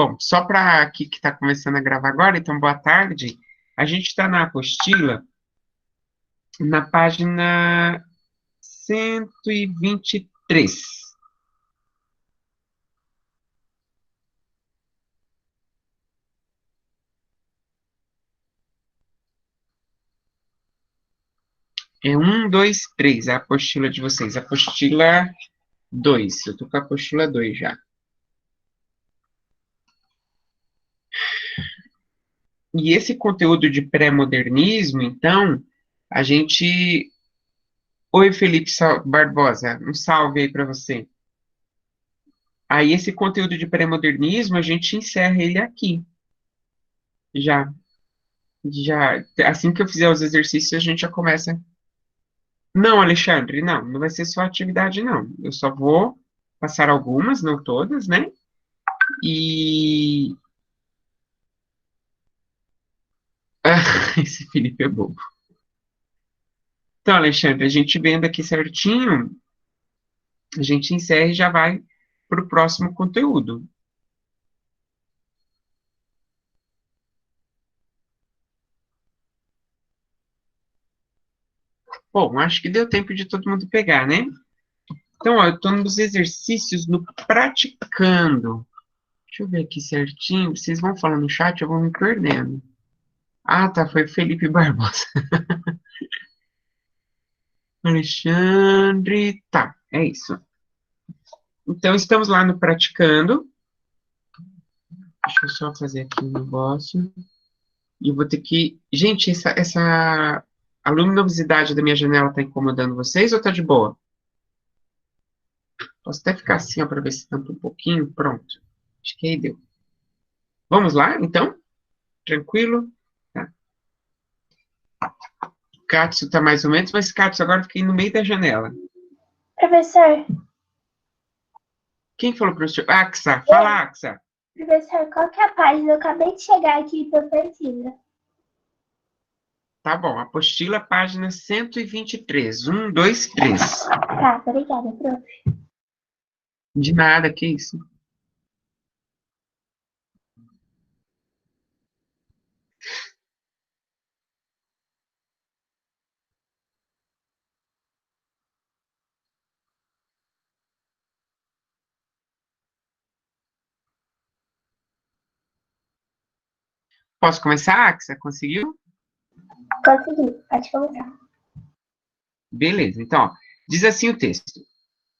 Bom, só para aqui que está começando a gravar agora, então boa tarde. A gente está na apostila, na página 123. É 1, 2, 3, a apostila de vocês. Apostila 2. Eu estou com a apostila 2 já. E esse conteúdo de pré-modernismo, então, a gente. Oi, Felipe Barbosa, um salve aí para você. Aí, esse conteúdo de pré-modernismo, a gente encerra ele aqui. Já, assim que eu fizer os exercícios, a gente já começa. Não, Alexandre, não vai ser só atividade, não. Eu só vou passar algumas, não todas, né? E. Esse Felipe é bobo. Então, Alexandre, a gente vendo aqui certinho, a gente encerra e já vai para o próximo conteúdo. Bom, acho que deu tempo de todo mundo pegar, né? Então, ó, eu estou nos exercícios no praticando. Deixa eu ver aqui certinho. Vocês vão falando no chat, eu vou me perdendo. Ah, tá, foi Felipe Barbosa. Alexandre, tá, é isso. Então, estamos lá no praticando. Deixa eu só fazer aqui um negócio. E eu vou ter que. Gente, a luminosidade da minha janela tá incomodando vocês ou tá de boa? Posso até ficar assim, ó, para ver se tampa um pouquinho. Pronto. Acho que aí deu. Vamos lá, então? Tranquilo? Tá. Katsu tá mais ou menos, mas Katsu, agora eu fiquei no meio da janela. Professor. Quem falou, professor? Axa, fala, Axa. Professor, qual que é a página? Eu acabei de chegar aqui e tô perdida. Tá bom, apostila, página 123. 1, 2, 3. Tá, obrigada, prof. De nada, que isso? Posso começar, Axa? Conseguiu? Consegui, pode começar. Beleza, então, ó, diz assim o texto.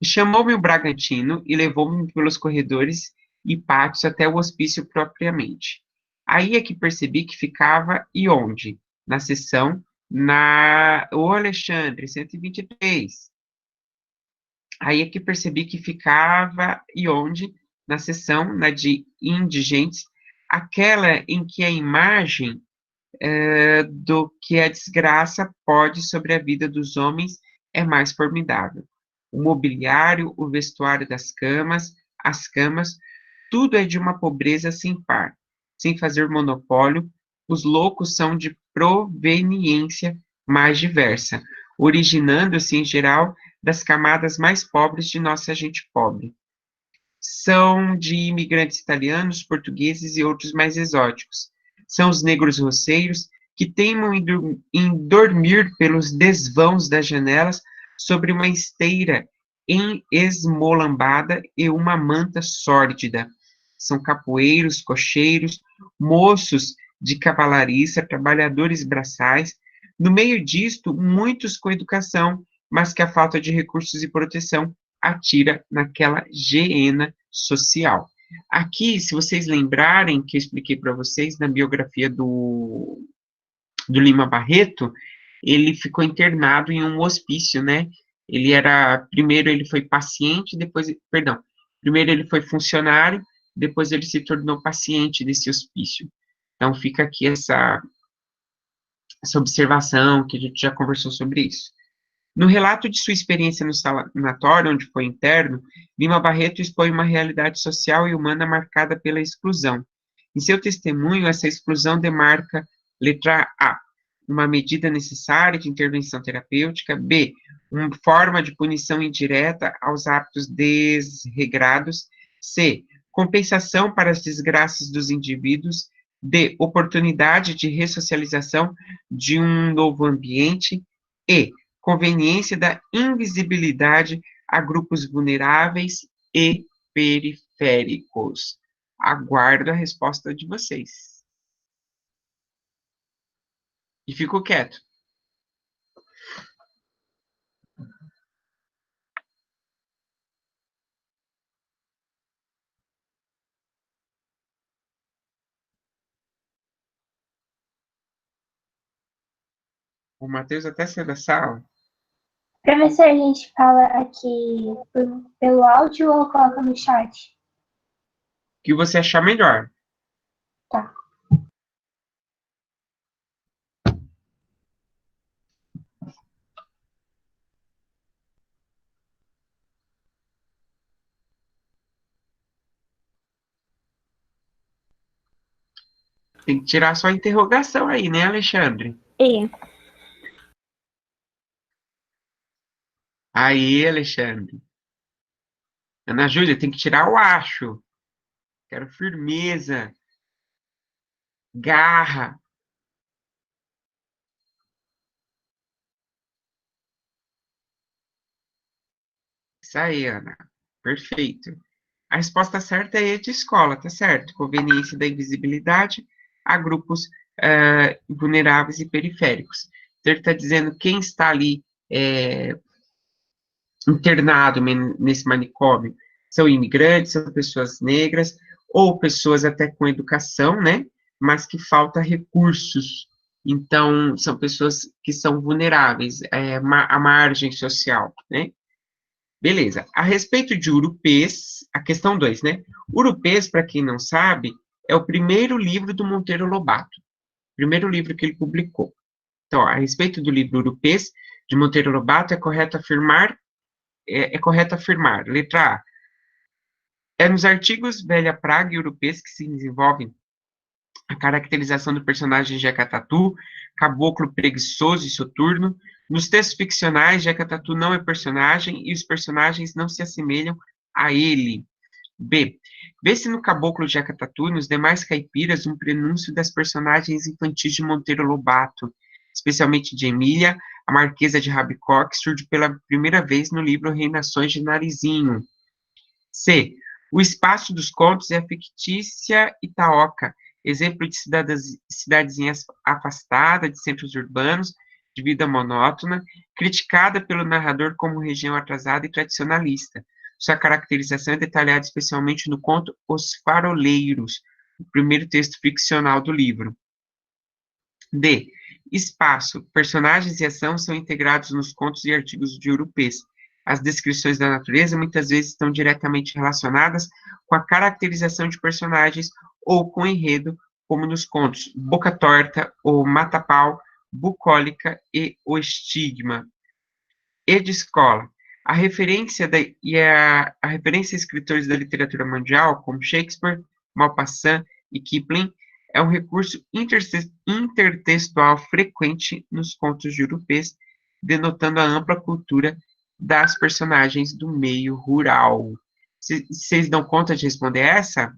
Chamou-me o Bragantino e levou-me pelos corredores e pátios até o hospício propriamente. Aí é que percebi que ficava e onde? Na seção, o Alexandre, 123. Aí é que percebi que ficava e onde? Na seção, na de indigentes, aquela em que a imagem do que a desgraça pode sobre a vida dos homens é mais formidável. O mobiliário, o vestuário das camas, as camas, tudo é de uma pobreza sem par, sem fazer monopólio. Os loucos são de proveniência mais diversa, originando-se, em geral, das camadas mais pobres de nossa gente pobre. São de imigrantes italianos, portugueses e outros mais exóticos. São os negros roceiros que teimam em dormir pelos desvãos das janelas sobre uma esteira esmolambada e uma manta sórdida. São capoeiros, cocheiros, moços de cavalariça, trabalhadores braçais. No meio disto, muitos com educação, mas que a falta de recursos e proteção atira naquela geena social. Aqui, se vocês lembrarem que eu expliquei para vocês na biografia do Lima Barreto, ele ficou internado em um hospício, né? Primeiro ele foi paciente, primeiro ele foi funcionário, depois ele se tornou paciente desse hospício. Então fica aqui essa observação, que a gente já conversou sobre isso. No relato de sua experiência no sanatório, onde foi interno, Lima Barreto expõe uma realidade social e humana marcada pela exclusão. Em seu testemunho, essa exclusão demarca, letra A, uma medida necessária de intervenção terapêutica, B, uma forma de punição indireta aos hábitos desregrados, C, compensação para as desgraças dos indivíduos, D, oportunidade de ressocialização de um novo ambiente, E, conveniência da invisibilidade a grupos vulneráveis e periféricos. Aguardo a resposta de vocês. E fico quieto. O Matheus até saiu da sala. Professor, a gente fala aqui pelo áudio ou coloca no chat? O que você achar melhor. Tá. Tem que tirar sua interrogação aí, né, Alexandre? E Aí, Alexandre. Ana Júlia, tem que tirar o acho. Quero firmeza. Garra. Isso aí, Ana. Perfeito. A resposta certa é E de escola, tá certo? Conveniência da invisibilidade a grupos vulneráveis e periféricos. Então, ele está dizendo quem está ali internado nesse manicômio são imigrantes, são pessoas negras, ou pessoas até com educação, né? Mas que falta recursos. Então, são pessoas que são vulneráveis à margem social, né? Beleza. A respeito de Urupês, a questão 2, né? Urupês, para quem não sabe, é o primeiro livro do Monteiro Lobato. Primeiro livro que ele publicou. Então, a respeito do livro Urupês, de Monteiro Lobato, é correto afirmar, letra A, é nos artigos Velha Praga e Urupês que se desenvolvem a caracterização do personagem Jeca Tatu, caboclo preguiçoso e soturno. Nos textos ficcionais, Jeca Tatu não é personagem e os personagens não se assemelham a ele. B. Vê-se no caboclo Jeca Tatu e nos demais caipiras um prenúncio das personagens infantis de Monteiro Lobato, especialmente de Emília, a Marquesa de Rabicoque, que surge pela primeira vez no livro Reinações de Narizinho. C. O espaço dos contos é a fictícia Itaoca, exemplo de cidadezinha afastada de centros urbanos, de vida monótona, criticada pelo narrador como região atrasada e tradicionalista. Sua caracterização é detalhada especialmente no conto Os Faroleiros, o primeiro texto ficcional do livro. D. Espaço. Personagens e ação são integrados nos contos e artigos de Urupês. As descrições da natureza muitas vezes estão diretamente relacionadas com a caracterização de personagens ou com o enredo, como nos contos Boca Torta, O Mata-Pau, Bucólica e O Estigma. E de escola. A referência a escritores da literatura mundial, como Shakespeare, Maupassant e Kipling, é um recurso intertextual frequente nos contos de Urupês, denotando a ampla cultura das personagens do meio rural. Vocês dão conta de responder essa?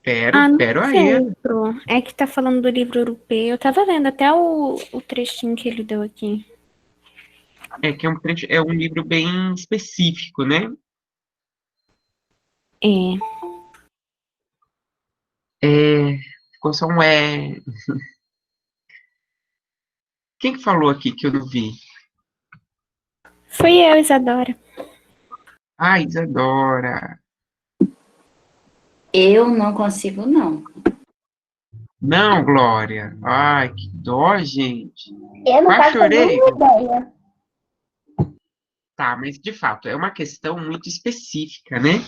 Pero aí. sei, Pro. É que tá falando do livro europeu. Eu tava lendo até o trechinho que ele deu aqui. É que é um livro bem específico, né? É. Ficou só um é. Quem que falou aqui que eu não vi? Fui eu, Isadora. Ah, Isadora. Eu não consigo, não. Não, Glória. Ai, que dó, gente. Eu não Quase faço chorei. nenhuma ideia. Tá, mas de fato, é uma questão muito específica, né?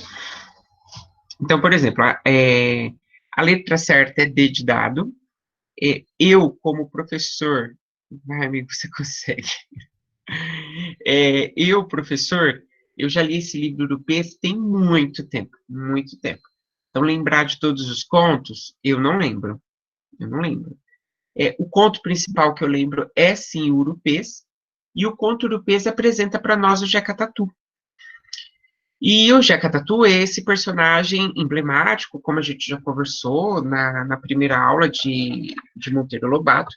Então, por exemplo, a letra certa é D de dado. Eu, como professor, vai, amigo, você consegue. Eu, professor, eu já li esse livro do Pes tem muito tempo, muito tempo. Então, lembrar de todos os contos, eu não lembro. Eu não lembro. O conto principal que eu lembro é, sim, Urupês, e o conto Urupês apresenta para nós o Jeca Tatu. E o Jeca Tatu é esse personagem emblemático, como a gente já conversou na primeira aula de Monteiro Lobato,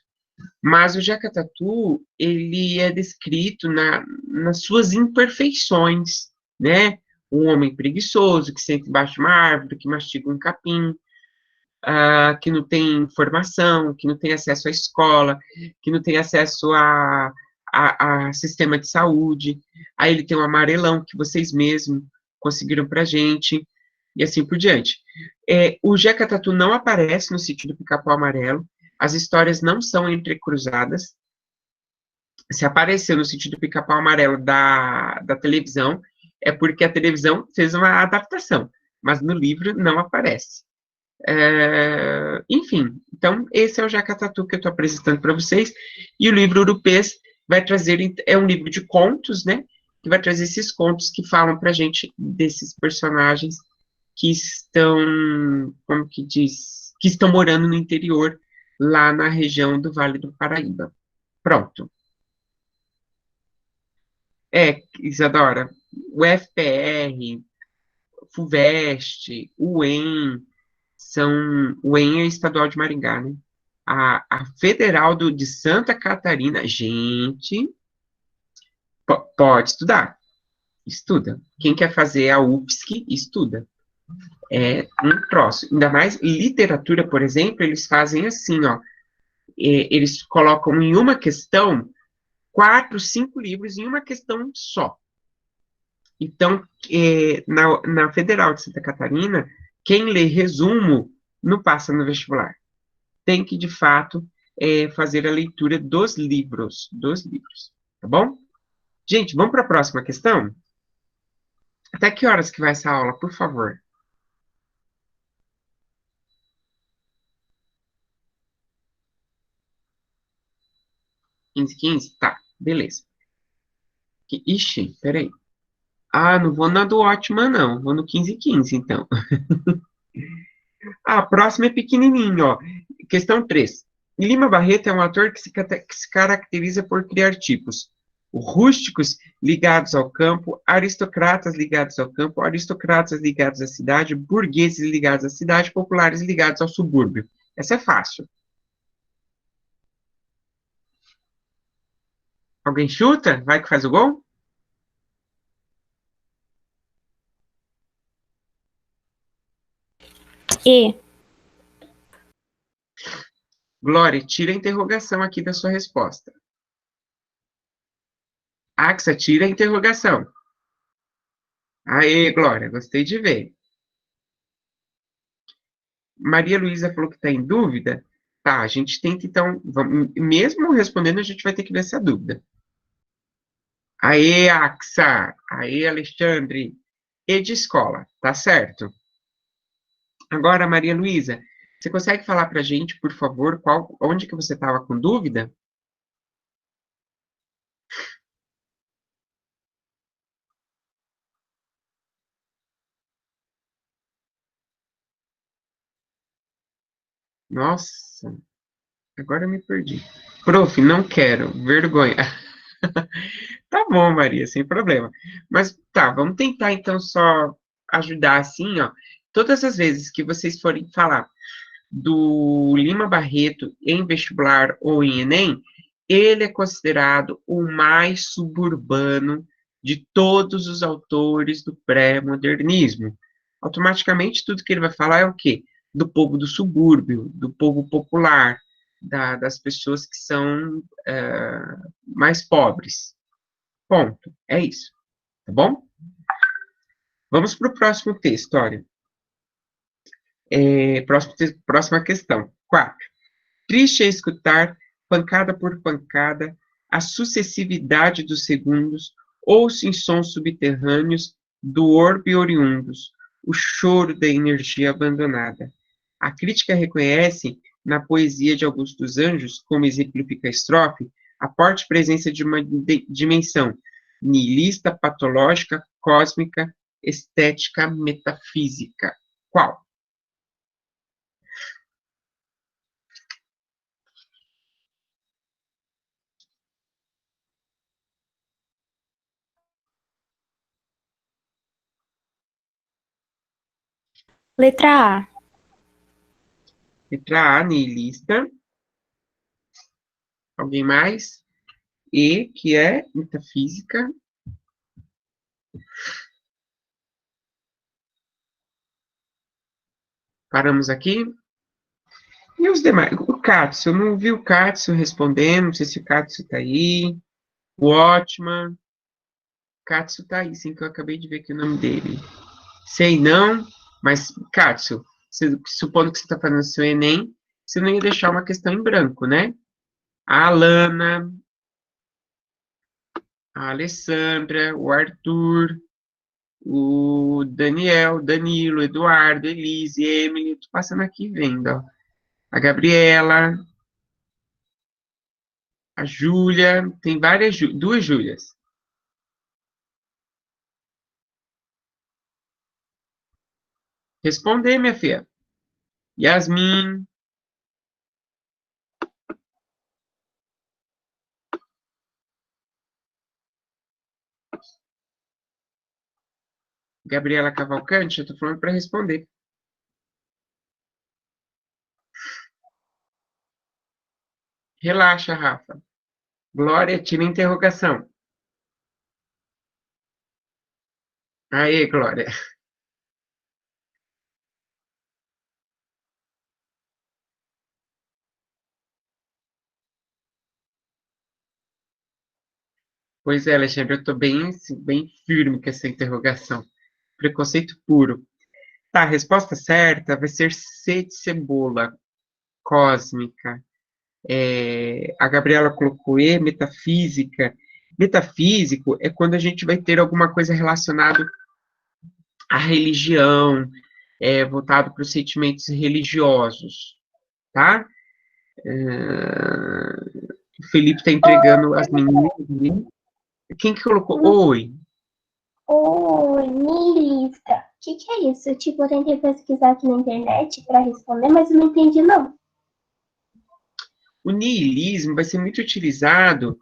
mas o Jeca Tatu, ele é descrito nas suas imperfeições, né? Um homem preguiçoso, que senta embaixo de uma árvore, que mastiga um capim, que não tem formação, que não tem acesso à escola, que não tem acesso a sistema de saúde. Aí ele tem o amarelão, que vocês mesmos conseguiram pra gente, e assim por diante. O Jeca Tatu não aparece no sítio do Pica-Pau Amarelo, as histórias não são entrecruzadas. Se apareceu no sítio do Pica-Pau Amarelo da televisão, é porque a televisão fez uma adaptação, mas no livro não aparece. Enfim, então esse é o Jeca Tatu que eu estou apresentando para vocês, e o livro Urupês vai trazer, é um livro de contos, né, que vai trazer esses contos que falam para a gente desses personagens que estão, como que diz, que estão morando no interior, lá na região do Vale do Paraíba. Pronto. Isadora, o FPR, FUVEST, o UEM, o EM é estadual de Maringá, né? A Federal de Santa Catarina, gente, pode estudar, estuda. Quem quer fazer a UFSC, estuda. É um troço. Ainda mais literatura, por exemplo, eles fazem assim, ó. Eles colocam em uma questão 4, 5 livros em uma questão só. Então, na Federal de Santa Catarina, quem lê resumo não passa no vestibular. Tem que, de fato, fazer a leitura dos livros, tá bom? Gente, vamos para a próxima questão? Até que horas que vai essa aula, por favor? 15h15? Tá, beleza. Ixi, peraí. Não vou na do Ótima, não. Vou no 15h15, então. A próxima é pequenininho, ó. Questão 3. Lima Barreto é um ator que se caracteriza por criar tipos rústicos ligados ao campo, aristocratas ligados ao campo, aristocratas ligados à cidade, burgueses ligados à cidade, populares ligados ao subúrbio. Essa é fácil. Alguém chuta? Vai que faz o gol? E. Glória, tira a interrogação aqui da sua resposta. Axa, tira a interrogação. Aê, Glória, gostei de ver. Maria Luísa falou que está em dúvida. Tá, a gente tem que, então, mesmo respondendo, a gente vai ter que ver essa dúvida. Aê, Axa! Aê, Alexandre! E de escola, tá certo? Agora, Maria Luísa, você consegue falar para a gente, por favor, onde que você estava com dúvida? Nossa, agora eu me perdi. Prof, não quero, vergonha. Tá bom, Maria, sem problema. Mas tá, vamos tentar então só ajudar assim, ó. Todas as vezes que vocês forem falar do Lima Barreto em vestibular ou em Enem, ele é considerado o mais suburbano de todos os autores do pré-modernismo. Automaticamente, tudo que ele vai falar é o quê? Do povo do subúrbio, do povo popular, das pessoas que são mais pobres. Ponto. É isso. Tá bom? Vamos para o próximo texto, olha. Próxima questão. 4. Triste é escutar, pancada por pancada, a sucessividade dos segundos, ouço em sons subterrâneos do orbe oriundos, o choro da energia abandonada. A crítica reconhece, na poesia de Augusto dos Anjos, como exemplifica a estrofe, a forte presença de uma dimensão nihilista, patológica, cósmica, estética, metafísica. Qual? Letra A. Letra A, niilista. Alguém mais? E, que é metafísica. Paramos aqui. E os demais? O Katsu, eu não vi o Katsu respondendo, não sei se o Katsu tá aí. O Otman. Katsu tá aí, sim, que eu acabei de ver aqui o nome dele. Sei não, mas, Katsu, supondo que você está fazendo seu Enem, você não ia deixar uma questão em branco, né? A Alana, a Alessandra, o Arthur, o Daniel, Danilo, Eduardo, Elise, Emily, tô passando aqui vendo, ó. A Gabriela, a Júlia, tem duas Júlias. Responder, minha filha. Yasmin, Gabriela Cavalcante, eu tô falando para responder. Relaxa, Rafa. Glória, tira a interrogação. Aê, Glória. Pois é, Alexandre, eu tô bem, assim, bem firme com essa interrogação. Preconceito puro. Tá, a resposta certa vai ser C de cebola, cósmica. A Gabriela colocou E, metafísica. Metafísico é quando a gente vai ter alguma coisa relacionada à religião, voltado para os sentimentos religiosos, tá? O Felipe está entregando as meninas ali. Quem que colocou? Oi. Oi, niilista. O que é isso? Tipo, eu tentei pesquisar aqui na internet para responder, mas eu não entendi, não. O niilismo vai ser muito utilizado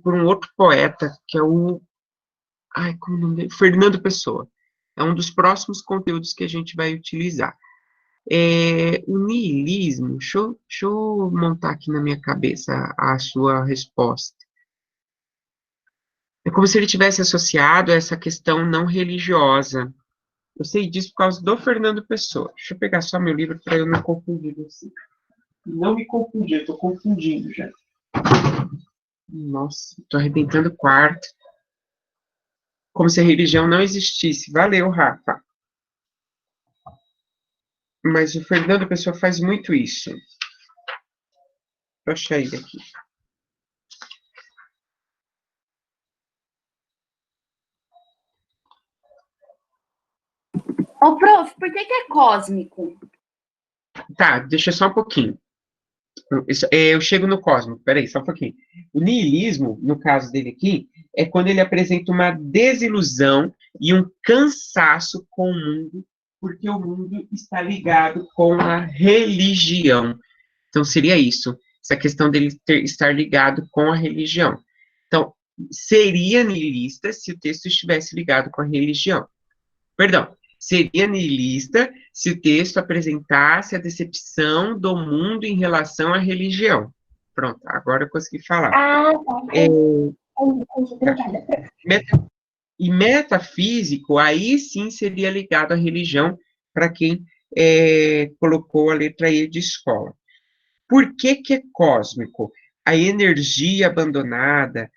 por um outro poeta, que é o... Ai, como é o nome dele? Fernando Pessoa. É um dos próximos conteúdos que a gente vai utilizar. O niilismo, deixa eu montar aqui na minha cabeça a sua resposta. É como se ele tivesse associado a essa questão não religiosa. Eu sei disso por causa do Fernando Pessoa. Deixa eu pegar só meu livro para eu não confundir você. Não me confundir, eu tô confundindo já. Nossa, tô arrebentando o quarto. Como se a religião não existisse. Valeu, Rafa. Mas o Fernando Pessoa faz muito isso. Deixa eu achar ele aqui. Ô, prof, por que é cósmico? Tá, deixa só um pouquinho. Eu chego no cosmos, peraí, só um pouquinho. O niilismo, no caso dele aqui, é quando ele apresenta uma desilusão e um cansaço com o mundo, porque o mundo está ligado com a religião. Então, seria isso, essa questão dele estar ligado com a religião. Então, seria niilista se o texto estivesse ligado com a religião. Perdão, seria niilista se o texto apresentasse a decepção do mundo em relação à religião. Pronto, agora eu consegui falar. Ah, tá. Entendi. Obrigada. E metafísico, aí sim seria ligado à religião, para quem colocou a letra E de escola. Por que que é cósmico? A energia abandonada,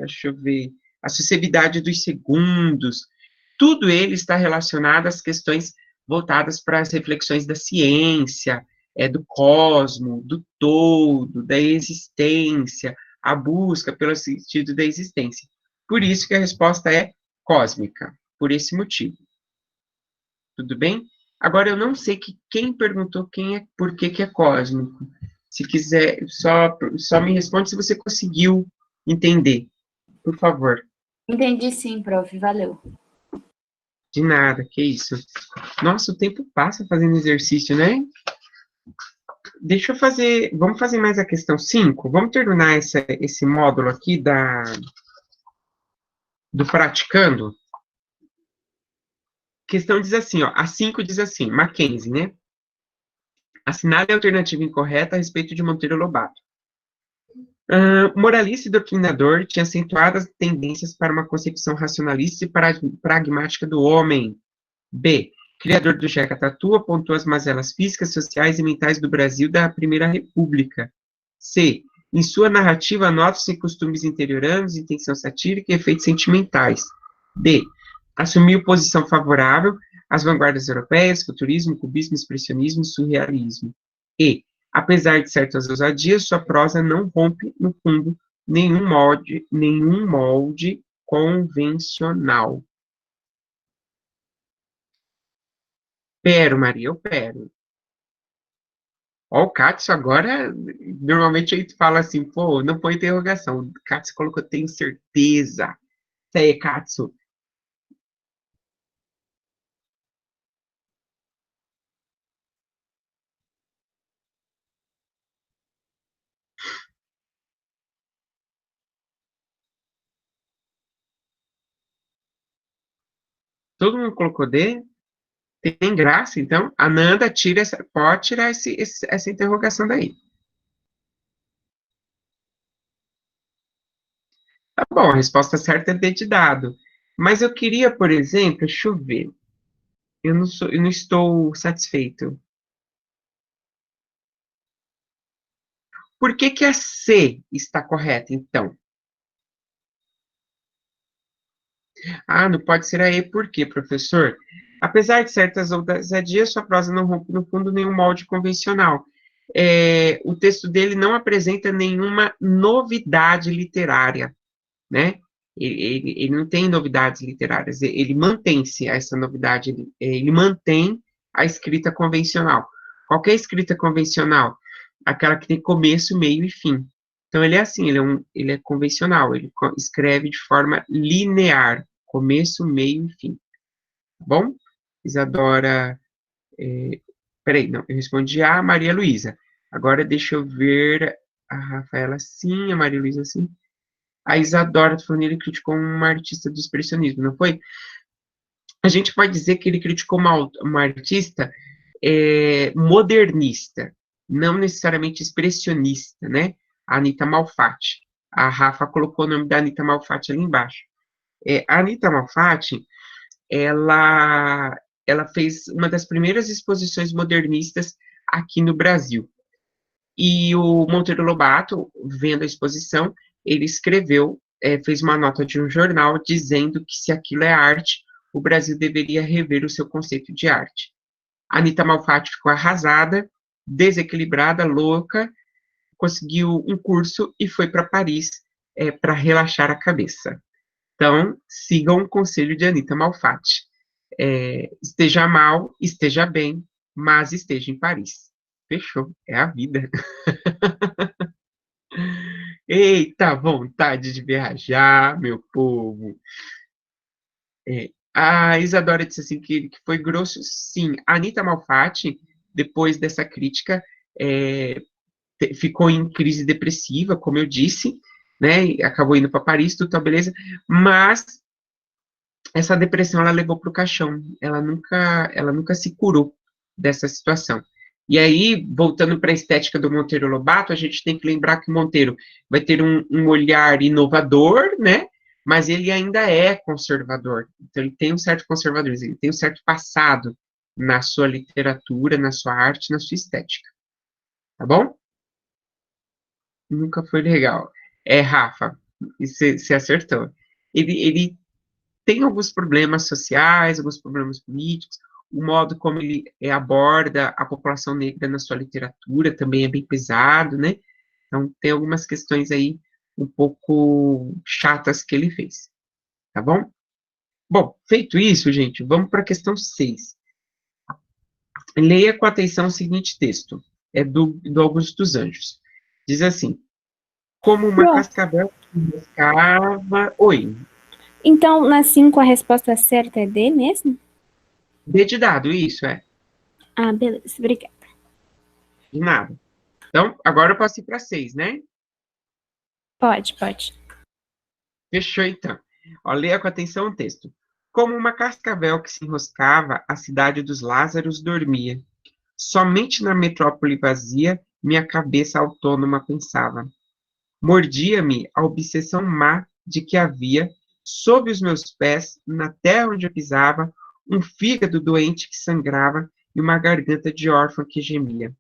deixa eu ver, a sociabilidade dos segundos, tudo ele está relacionado às questões voltadas para as reflexões da ciência, do cosmo, do todo, da existência, a busca pelo sentido da existência. Por isso que a resposta é cósmica, por esse motivo. Tudo bem? Agora, eu não sei quem perguntou por que é cósmico. Se quiser, só me responde se você conseguiu entender, por favor. Entendi sim, prof, valeu. De nada, que isso. Nossa, o tempo passa fazendo exercício, né? Deixa eu fazer, vamos fazer mais a questão 5? Vamos terminar esse módulo aqui do praticando? questão diz assim, ó, a 5 diz assim, Mackenzie, né? Assinale a alternativa incorreta a respeito de Monteiro Lobato. Moralista e doutrinador, tinha acentuadas tendências para uma concepção racionalista e pragmática do homem. B. Criador do Jeca Tatu, apontou as mazelas físicas, sociais e mentais do Brasil da Primeira República. C. Em sua narrativa, notam-se costumes interioranos, intenção satírica e efeitos sentimentais. D. Assumiu posição favorável às vanguardas europeias, futurismo, cubismo, expressionismo e surrealismo. E. Apesar de certas ousadias, sua prosa não rompe, no fundo, nenhum molde convencional. Pero, Maria, eu pero. Ó, o Katsu agora, normalmente a gente fala assim, pô, não põe interrogação. O Katsu colocou, tenho certeza. Isso aí, Katsu. Todo mundo colocou D? Tem graça, então? A Nanda pode tirar essa interrogação daí. Tá bom, a resposta certa é D de dado. Mas eu queria, por exemplo, deixa eu ver. Eu não estou satisfeito. Por que que a C está correta, então? Ah, não pode ser a E, por quê, professor? Apesar de certas ousadias, sua prosa não rompe, no fundo, nenhum molde convencional. O texto dele não apresenta nenhuma novidade literária, né? Ele não tem novidades literárias, ele mantém-se a essa novidade, ele mantém a escrita convencional. Qualquer escrita convencional, aquela que tem começo, meio e fim. Então, ele é assim, ele é convencional, ele escreve de forma linear, começo, meio e fim. Tá bom? Isadora, peraí, não, eu respondi a Maria Luísa. Agora, deixa eu ver a Rafaela, sim, a Maria Luísa, sim. A Isadora Tonelli criticou uma artista do expressionismo, não foi? A gente pode dizer que ele criticou uma artista modernista, não necessariamente expressionista, né? A Anita Malfatti. A Rafa colocou o nome da Anita Malfatti ali embaixo. A Anita Malfatti, ela fez uma das primeiras exposições modernistas aqui no Brasil. E o Monteiro Lobato, vendo a exposição, ele escreveu, fez uma nota de um jornal dizendo que se aquilo é arte, o Brasil deveria rever o seu conceito de arte. A Anita Malfatti ficou arrasada, desequilibrada, louca, conseguiu um curso e foi para Paris para relaxar a cabeça. Então, sigam o conselho de Anita Malfatti. Esteja mal, esteja bem, mas esteja em Paris. Fechou, é a vida. Eita, vontade de viajar, meu povo. A Isadora disse assim que foi grosso, sim. A Anita Malfatti, depois dessa crítica, ficou em crise depressiva, como eu disse, né? E acabou indo para Paris, tudo tá beleza. Mas essa depressão ela levou para o caixão. Ela nunca se curou dessa situação. E aí, voltando para a estética do Monteiro Lobato, a gente tem que lembrar que o Monteiro vai ter um olhar inovador, né? Mas ele ainda é conservador. Então, ele tem um certo conservadorismo, ele tem um certo passado na sua literatura, na sua arte, na sua estética. Tá bom? Nunca foi legal. Rafa, você acertou. Ele tem alguns problemas sociais, alguns problemas políticos, o modo como ele aborda a população negra na sua literatura também é bem pesado, né? Então, tem algumas questões aí um pouco chatas que ele fez, tá bom? Bom, feito isso, gente, vamos para a questão 6. Leia com atenção o seguinte texto, é do Augusto dos Anjos. Diz assim, como uma cascavel que buscava... Oi. Então, na 5, a resposta certa é D mesmo? D de dado, isso, Ah, beleza, obrigada. De nada. Então, agora eu passei para 6, né? Pode. Fechou, então. Ó, leia com atenção o texto. Como uma cascavel que se enroscava, a cidade dos Lázaros dormia. Somente na metrópole vazia, minha cabeça autônoma pensava. Mordia-me a obsessão má de que havia, sob os meus pés, na terra onde eu pisava, um fígado doente que sangrava e uma garganta de órfã que gemia.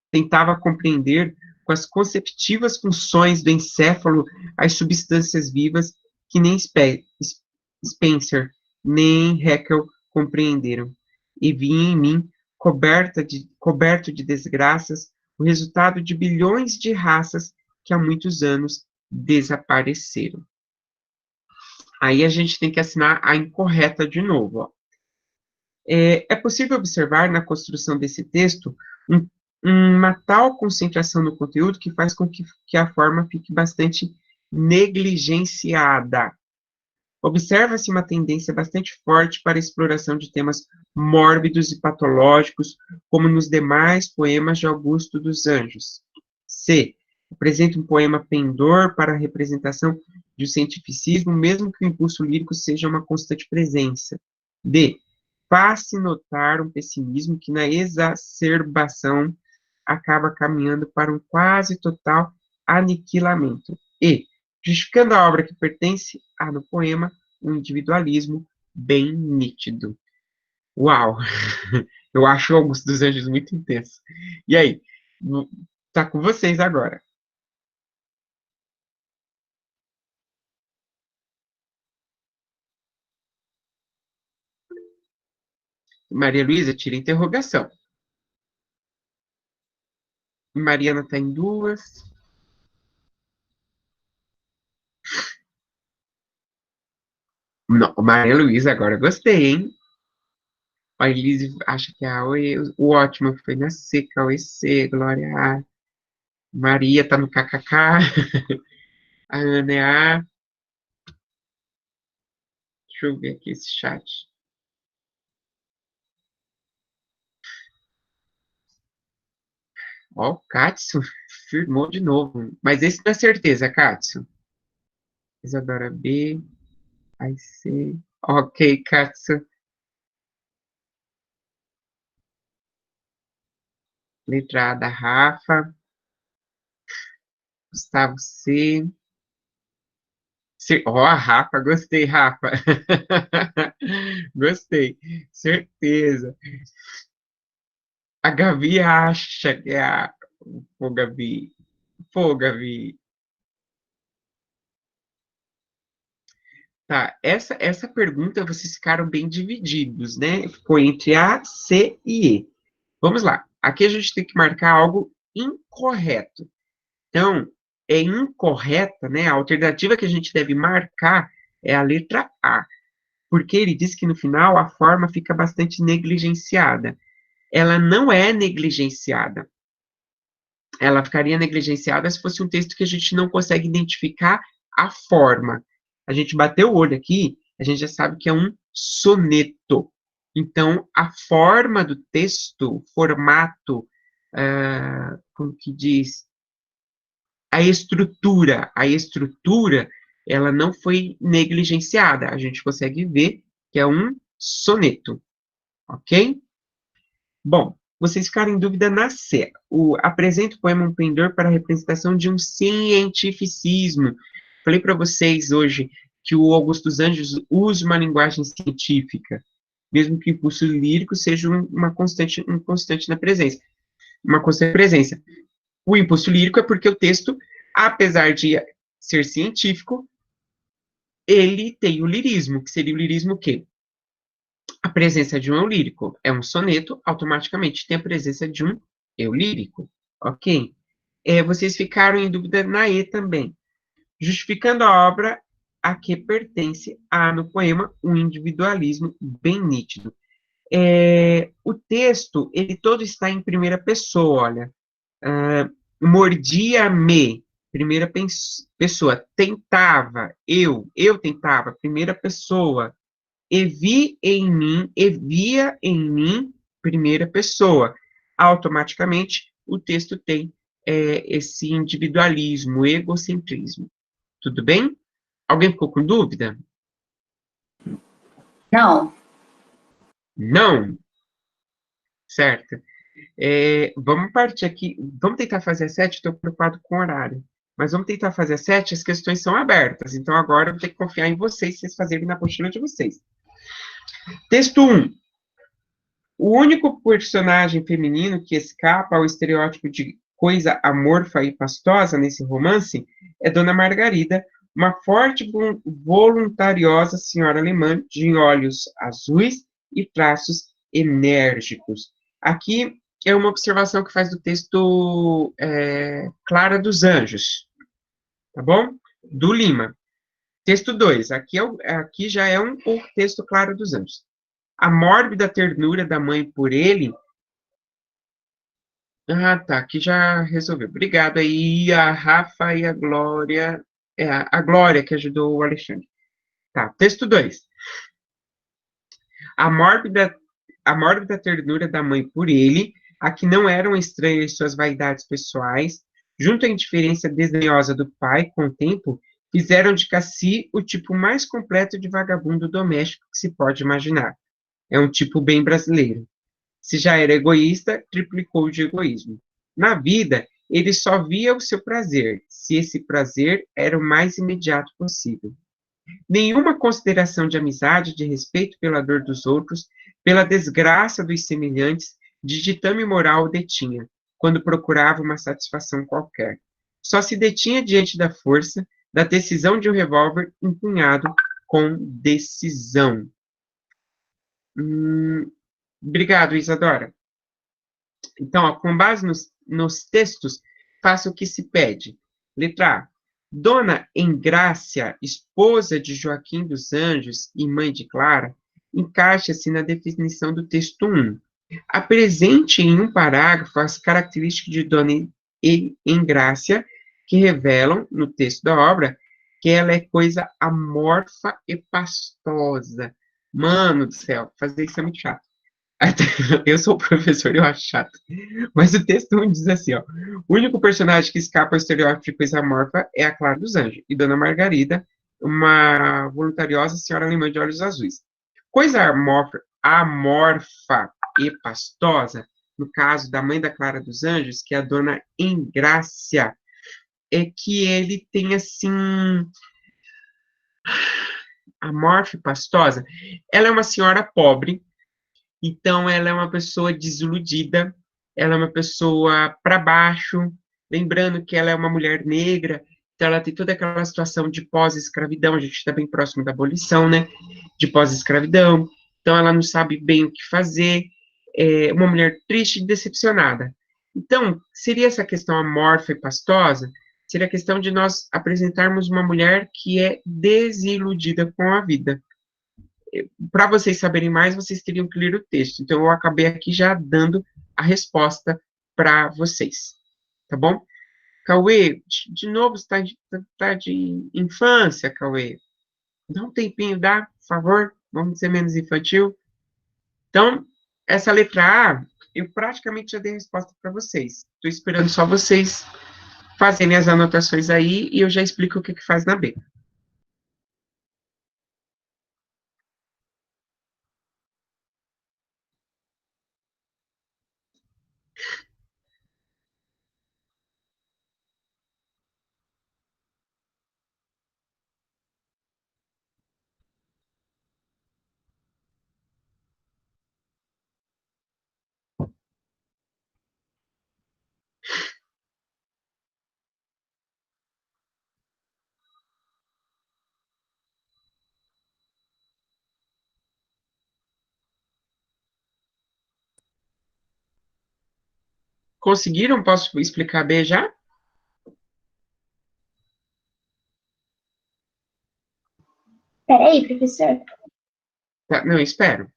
Tentava compreender com as conceptivas funções do encéfalo as substâncias vivas que nem Spencer nem Haeckel compreenderam. E vi em mim, coberto de desgraças, o resultado de bilhões de raças que há muitos anos desapareceram. Aí a gente tem que assinar a incorreta de novo. Ó. É possível observar na construção desse texto uma tal concentração no conteúdo que faz com que a forma fique bastante negligenciada. Observa-se uma tendência bastante forte para a exploração de temas mórbidos e patológicos, como nos demais poemas de Augusto dos Anjos. C. Apresenta um poema pendor para a representação de um cientificismo, mesmo que o impulso lírico seja uma constante presença. D. Faz-se notar um pessimismo que, na exacerbação, acaba caminhando para um quase total aniquilamento. E, justificando a obra que pertence a no poema, um individualismo bem nítido. Uau! Eu acho o Augusto dos Anjos muito intenso. E aí? Tá com vocês agora. Maria Luísa, tira interrogação. Mariana está em 2. Não, Maria Luísa, agora gostei, hein? A Elise acha que é a o ótimo foi na C, Cauê C, Glória A. Maria tá no KKK. A Ana é A. Deixa eu ver aqui esse chat. Ó, o Katsu firmou de novo. Mas esse não é certeza, Katsu. Isadora B. Aí C. Ok, Katsu. Letra A da Rafa. Gustavo C. Ó, a Rafa, gostei, Rafa. Gostei, certeza. A Gabi acha que é a. Pô, Gabi. Pô, Gabi. Tá, essa pergunta vocês ficaram bem divididos, né? Ficou entre A, C e E. Vamos lá. Aqui a gente tem que marcar algo incorreto. Então, é incorreta, né? A alternativa que a gente deve marcar é a letra A. Porque ele diz que no final a forma fica bastante negligenciada. Ela não é negligenciada. Ela ficaria negligenciada se fosse um texto que a gente não consegue identificar a forma. A gente bateu o olho aqui, a gente já sabe que é um soneto. Então, a forma do texto, o formato, como que diz? A estrutura, ela não foi negligenciada. A gente consegue ver que é um soneto, ok? Bom, vocês ficaram em dúvida na C. Apresenta o poema um pendor para a representação de um cientificismo. Falei para vocês hoje que o Augusto dos Anjos usa uma linguagem científica, mesmo que o impulso lírico seja uma constante na presença. Uma constante presença. O impulso lírico é porque o texto, apesar de ser científico, ele tem o lirismo, que seria o lirismo o quê? A presença de um eu lírico é um soneto, automaticamente tem a presença de um eu lírico, ok? Vocês ficaram em dúvida na E também. Justificando a obra a que pertence a, no poema, um individualismo bem nítido. O texto, ele todo está em primeira pessoa, olha. Mordia-me, primeira pessoa. Tentava, eu tentava, primeira pessoa. E via em mim, primeira pessoa. Automaticamente, o texto tem esse individualismo, egocentrismo. Tudo bem? Alguém ficou com dúvida? Não. Não, certo. Vamos partir aqui. Vamos tentar fazer a 7. Estou preocupado com o horário. Mas vamos tentar fazer a 7. As questões são abertas. Então agora eu vou ter que confiar em vocês, vocês fazerem na apostila de vocês. Texto 1. O único personagem feminino que escapa ao estereótipo de coisa amorfa e pastosa nesse romance é Dona Margarida, uma forte, voluntariosa senhora alemã de olhos azuis e traços enérgicos. Aqui é uma observação que faz do texto Clara dos Anjos, tá bom? Do Lima. Texto 2. Aqui já é um texto Clara dos Anjos. A mórbida ternura da mãe por ele. Ah, tá, aqui já resolveu. Obrigado aí, a Rafa e a Glória. A Glória que ajudou o Alexandre. Tá, texto 2. A mórbida, a mórbida ternura da mãe por ele, a que não eram estranhas suas vaidades pessoais, junto à indiferença desdenhosa do pai, com o tempo, fizeram de Cassi o tipo mais completo de vagabundo doméstico que se pode imaginar. É um tipo bem brasileiro. Se já era egoísta, triplicou de egoísmo. Na vida, ele só via o seu prazer, se esse prazer era o mais imediato possível. Nenhuma consideração de amizade, de respeito pela dor dos outros, pela desgraça dos semelhantes, de ditame moral o detinha, quando procurava uma satisfação qualquer. Só se detinha diante da força, da decisão de um revólver empunhado com decisão. Obrigado, Isadora. Então, ó, com base nos textos, faça o que se pede. Letra A. Dona Engrácia, esposa de Joaquim dos Anjos e mãe de Clara, encaixa-se na definição do texto 1. Apresente em um parágrafo as características de Dona Engrácia que revelam, no texto da obra, que ela é coisa amorfa e pastosa. Mano do céu, fazer isso é muito chato. Eu sou o professor, eu acho chato. Mas o texto 1 diz assim, ó. O único personagem que escapa ao estereótipo de coisa amorfa é a Clara dos Anjos. E Dona Margarida, uma voluntariosa senhora alemã de olhos azuis. Coisa amorfa e pastosa, no caso da mãe da Clara dos Anjos, que é a Dona Engrácia, é que ele tem, assim, amorfa e pastosa. Ela é uma senhora pobre, então, ela é uma pessoa desiludida, ela é uma pessoa para baixo, lembrando que ela é uma mulher negra, então ela tem toda aquela situação de pós-escravidão, a gente está bem próximo da abolição, né? De pós-escravidão, então ela não sabe bem o que fazer, é uma mulher triste e decepcionada. Então, seria essa questão amorfa e pastosa, seria a questão de nós apresentarmos uma mulher que é desiludida com a vida. Para vocês saberem mais, vocês teriam que ler o texto. Então, eu acabei aqui já dando a resposta para vocês. Tá bom? Cauê, de novo, está de infância, Cauê. Dá um tempinho, dá, por favor? Vamos ser menos infantil. Então, essa letra A, eu praticamente já dei a resposta para vocês. Estou esperando só vocês fazerem as anotações aí e eu já explico o que faz na B. Conseguiram? Posso explicar a B já? Peraí, professor. Tá, não, espero.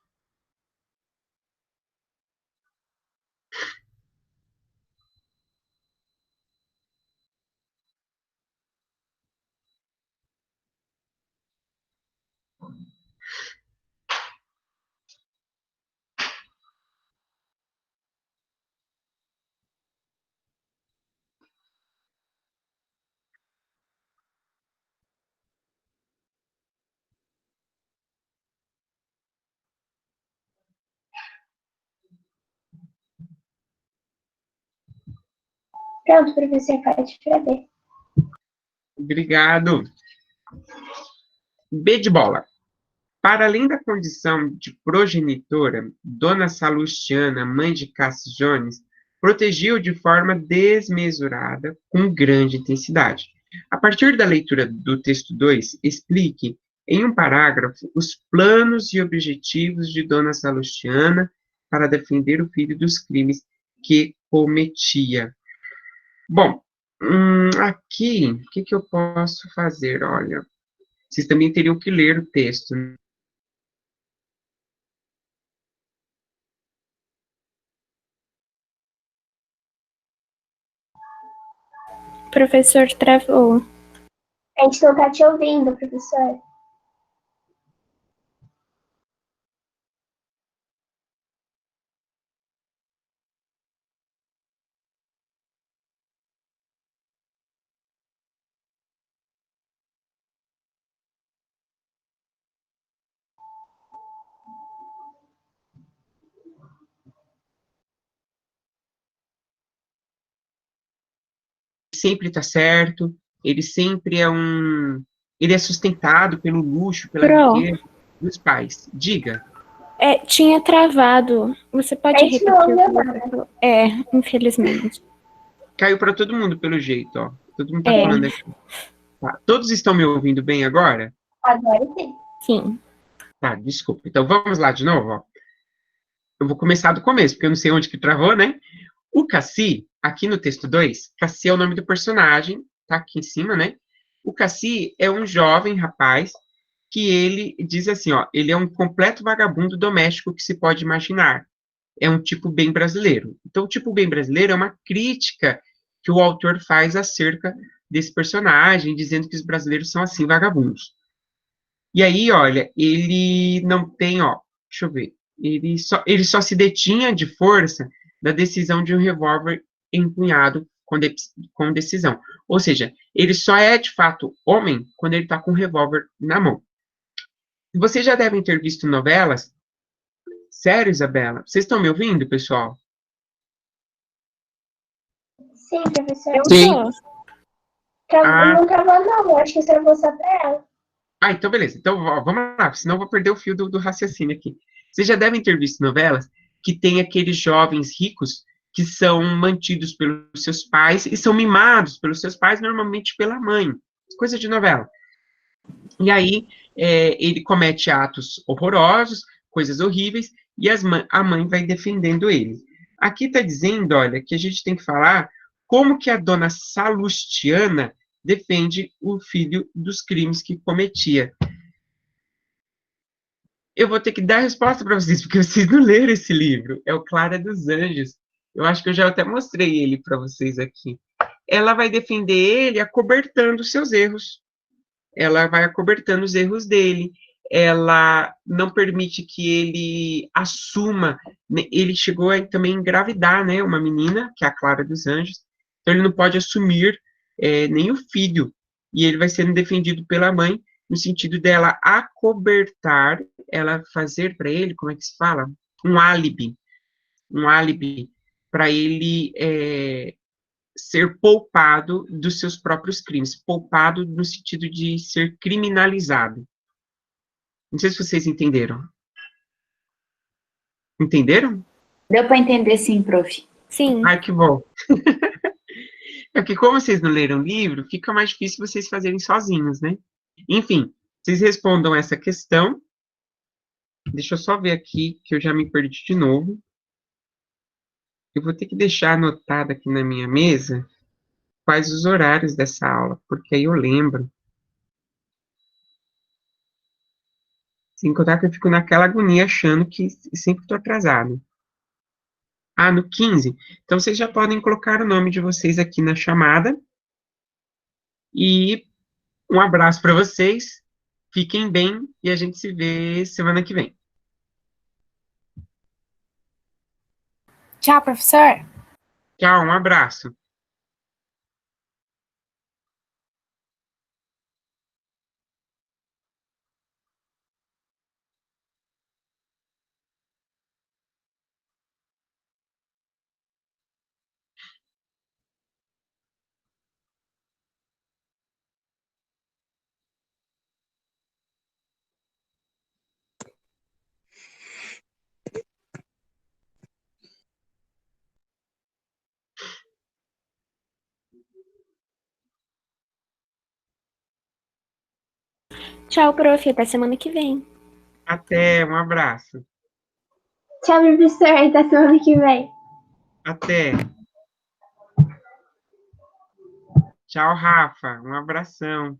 Pronto, professor, pode escrever. Obrigado. B de bola. Para além da condição de progenitora, Dona Salustiana, mãe de Cassis Jones, protegeu de forma desmesurada, com grande intensidade. A partir da leitura do texto 2, explique, em um parágrafo, os planos e objetivos de Dona Salustiana para defender o filho dos crimes que cometia. Bom, aqui, o que eu posso fazer? Olha, vocês também teriam que ler o texto, né? Professor travou. A gente não tá te ouvindo, professor. Sempre está certo, ele sempre ele é sustentado pelo luxo, pela riqueza dos pais. Diga. Tinha travado. Você pode A gente não repetir o que ouviu você nada. falou? Infelizmente. Caiu para todo mundo pelo jeito, ó. Todo mundo está É. falando aqui. Tá. Todos estão me ouvindo bem agora? Agora sim. Sim. Tá, desculpa. Então vamos lá de novo, ó. Eu vou começar do começo, porque eu não sei onde que travou, né? O Cassi, aqui no texto 2, Cassi é o nome do personagem, tá aqui em cima, né? O Cassi é um jovem rapaz que ele diz assim, ó, ele é um completo vagabundo doméstico que se pode imaginar. É um tipo bem brasileiro. Então, o tipo bem brasileiro é uma crítica que o autor faz acerca desse personagem, dizendo que os brasileiros são assim, vagabundos. E aí, olha, ele não tem, ó, deixa eu ver, ele só se detinha de força da decisão de um revólver empunhado com decisão. Ou seja, ele só é de fato homem quando ele está com um revólver na mão. Vocês já devem ter visto novelas. Sério, Isabela? Vocês estão me ouvindo, pessoal? Sim, professor. Eu Sim. tô. Ah, Não travou, não. Acho que travou só pra ela. então beleza. Então ó, vamos lá, senão eu vou perder o fio do raciocínio aqui. Vocês já devem ter visto novelas que tem aqueles jovens ricos que são mantidos pelos seus pais e são mimados pelos seus pais, normalmente pela mãe. Coisa de novela. E aí ele comete atos horrorosos, coisas horríveis, e a mãe vai defendendo ele. Aqui está dizendo, olha, que a gente tem que falar como que a dona Salustiana defende o filho dos crimes que cometia. Eu vou ter que dar a resposta para vocês, porque vocês não leram esse livro. É o Clara dos Anjos. Eu acho que eu já até mostrei ele para vocês aqui. Ela vai defender ele acobertando seus erros. Ela vai acobertando os erros dele. Ela não permite que ele assuma. Ele chegou a também engravidar, né? Uma menina, que é a Clara dos Anjos. Então ele não pode assumir nem o filho. E ele vai sendo defendido pela mãe, no sentido dela acobertar, ela fazer para ele, como é que se fala? Um álibi para ele ser poupado dos seus próprios crimes, poupado no sentido de ser criminalizado. Não sei se vocês entenderam. Entenderam? Deu para entender sim, prof. Sim. Ai, que bom. É porque como vocês não leram o livro, fica mais difícil vocês fazerem sozinhos, né? Enfim, vocês respondam essa questão. Deixa eu só ver aqui, que eu já me perdi de novo. Eu vou ter que deixar anotado aqui na minha mesa quais os horários dessa aula, porque aí eu lembro. Sem contar que eu fico naquela agonia achando que sempre estou atrasado. Ah, no 15. Então vocês já podem colocar o nome de vocês aqui na chamada. E um abraço para vocês. Fiquem bem e a gente se vê semana que vem. Tchau, professor. Tchau, um abraço. Tchau, prof. Até semana que vem. Até, um abraço. Tchau, professor. Até semana que vem. Até. Tchau, Rafa. Um abração.